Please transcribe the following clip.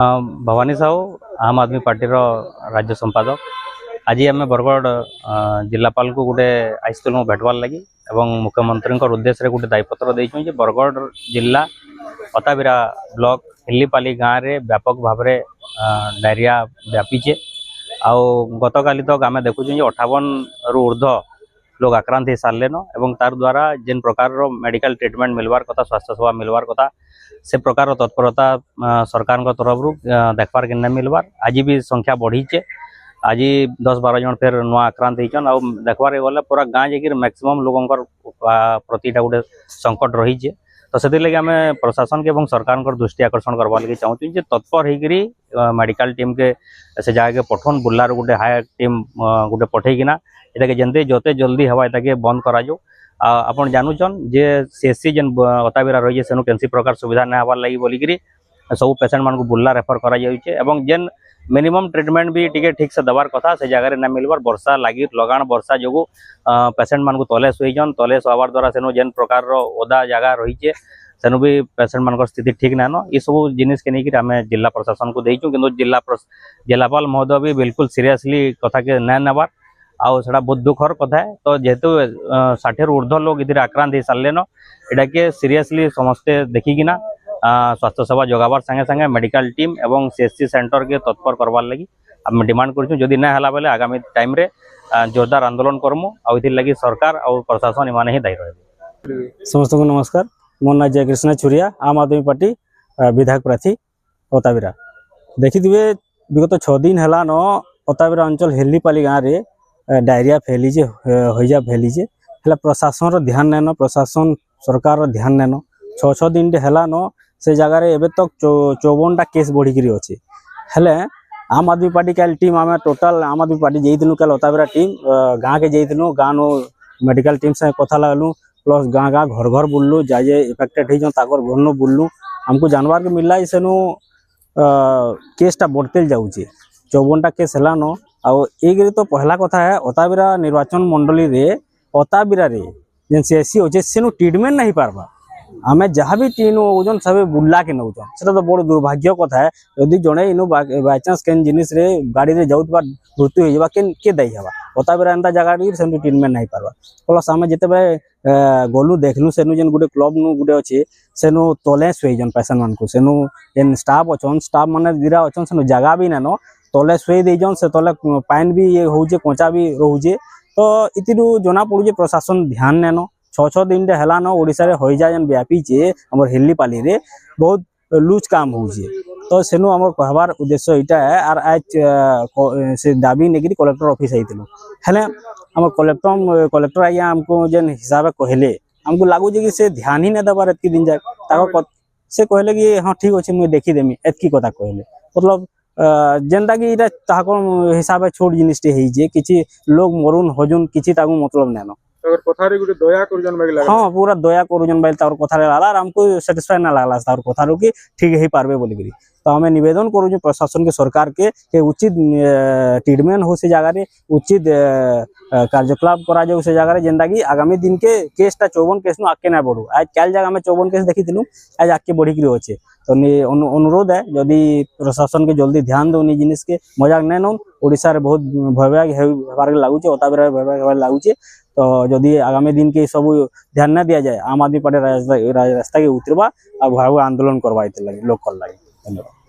भवानी साहू आम आदमी पार्टी राज्य संपादक। आज आम बरगढ़ जिलापाल को गोटे आसलु भेटवार लगी एवं मुख्यमंत्री उद्देश्य गोटे दायीपत्र देछुं बरगढ़ जिला अताबिरा ब्लॉक हिल्लीपाली गाँव में व्यापक भाव में डायरिया व्यापीचे। गत काली तक आम देखुँ 58 रु ऊर्ध्व लोग आक्रांत हो सारे न तार द्वारा जिन प्रकार मेडिकल ट्रीटमेंट मिलवार कथा स्वास्थ्य सेवा मिलवार कथा से प्रकार तत्परता सरकार तरफ देखबार के नहीं मिलवार। आज भी संख्या बढ़ीचे। आज 10-12 जन फिर नुआ आक्रांत होचन आ देखबार गले पूरा गाँ जाकर मैक्सिमम लोगों प्रतिटा गोटे संकट रही। तो से लगे आम प्रशासन के सरकार दृष्टि आकर्षण करवा लगे चाहूँ तत्पर होकर मेडिकल टीम के से जगह पठन बुलार गोटे हायर टीम गोटे पठेकिना ये जल्दी जोते जल्दी हवा ये बंद करा जाओ। आप जानून जे सीएससी जेन अताबिरा रही सेनु कैंसी प्रकार सुविधा नहीं हबार लगी बोलिकी सब पेसेंट मान को बुला रेफर करा जेन मिनिमम ट्रीटमेंट भी टिके ठीक से दबार कथा से जगह ना मिलवार वर्षा लगी लगाण वर्षा जो पेसेंट मान को तले शुईजन तले शुआबार द्वारा सेनु जेन प्रकार ओदा जगह रही सेनु भी पेसेंट मान स्थिति ठीक ना न ये सब जिनिस के नहीं आम जिला प्रशासन को देचु कि जिलापाल महोदय भी बिल्कुल सीरियसली कथा के नहीं नेबार आटा बहुत दुखर कथा है। तो जेहेतु 60 रु ऊर्ध्व लोग इधर आक्रांत हो सारे न इटा के सीरियसली समस्ते देखिकिना स्वास्थ्य सेवा जगाबार संगे संगे मेडिकल टीम एवं सीएससी सेंटर के तत्पर करवार लगी आम डिमांड करूँ। जदि नहीं है बेले आगामी टाइम रे जोरदार आंदोलन करमु लगी सरकार और प्रशासन इमाने ही दायी रहे। समस्त को नमस्कार। मो ना जयकृष्ण छुरिया आम आदमी पार्टी विधायक प्रार्थी अताबिरा। देखी थे विगत 6 दिन है न अताबिरा अंचल हिल्लीपाली गाँव में डायरिया फैलीजे हईजा फैलीजे है प्रशासन ध्यान नैन प्रशासन सरकार ध्यान नैन 6 दिन है न से जगार एवं तक 54टा केस बढ़िकी अच्छे हेले आम आदमी पार्टी कल टीम आम टोटाल आम आदमी पार्टी जाइलु कल अताबिरा टीम गाँ के जाइलु गाँ नो मेडिकल टीम से कथा लगलु प्लस गाँ गाँ घर घर बुललु जाए इफेक्टेड होकर घर नो बुललु आमको जानवर के मिलला सेनु केसटा बढ़ते जाऊे 54टा केस है न एक तो पहला कथा है अताबिरा निर्वाचन मंडली रे अताबिरा रे जेन सीएससी अच्छे से ट्रीटमेंट नहीं पार्बा आम जहाँ भी टीन ओजन सब बुला के नौजन से तो बड़ दुर्भाग्य कथा है। यदि जड़े इनु बायचान्स केन जिनिस रे गाड़ी रे जाऊा मृत्यु हो के दायी हवा अताबिरा एंता जगह से ट्रीटमेंट नहीं पार्बा प्लस आम जिते गलु देखलु सेनु जेन गोटे क्लब नु गोटे अच्छे सेनु तले शुईजन पेसेंट मान को सेनु जेन स्टाफ अच्छन स्टाफ माने दीरा अच्छन सेनु जगह भी नान तले शुई देजन से तले पाइन भी ये होचे कोचा भी रोचे। तो इतिरु जना पड़ुचे प्रशासन ध्यान नैन 6 दिन है न ओडिशा रे हईजा जेन व्यापीचे हमर हिल्लीपाली रे बहुत लूज काम होचे। तो सेनु हमर कहबार उद्देश्य इटा है आर आज से दाबी नेगिरी कलेक्टर ऑफिस आइतिलु हेले हमर कलेक्टर आया हमको जेन हिसाब कहले हमको लागू जे कि से ध्यान ही न देबार एतकी दिन जाए ताको से कहले कि हां ठीक अछि मुई देखि देमी एतकी कथा कहले मतलब जेनता कि हिसाब से छोट जिनिस किसी लोग मरुन हजुन किसी मतलब नैन हाँ पूरा दया करुजन बाइल कथा लागला आमको सेटिस्फाई ना लागला कथार कि ठीक ही पार्बे बोलिकी। तो आम निवेदन करूँ प्रशासन के सरकार के उचित ट्रीटमेंट हो से जगह उचित कार्यकलाप करा जाऊ से जगह जेनता कि आगामी दिन के केसटा 54 केस आगे ना बढ़ू आज कल जगह में 54 केस देखी आज आगे बढ़िकी अच्छे। तो अनुरोध है जदि प्रशासन के जल्दी ध्यान दो जिनिस के मजाक नहीं नौन ओडिशा रे बहुत भयभय लगुचे अताबिरा भयभय लगुचे। तो जदि आगामी दिन के सब ध्यान न दिया जाए आम आदमी पार्टी रास्ता के उतरवा और भयावह आंदोलन करवा लगे लोग कर लगे। धन्यवाद।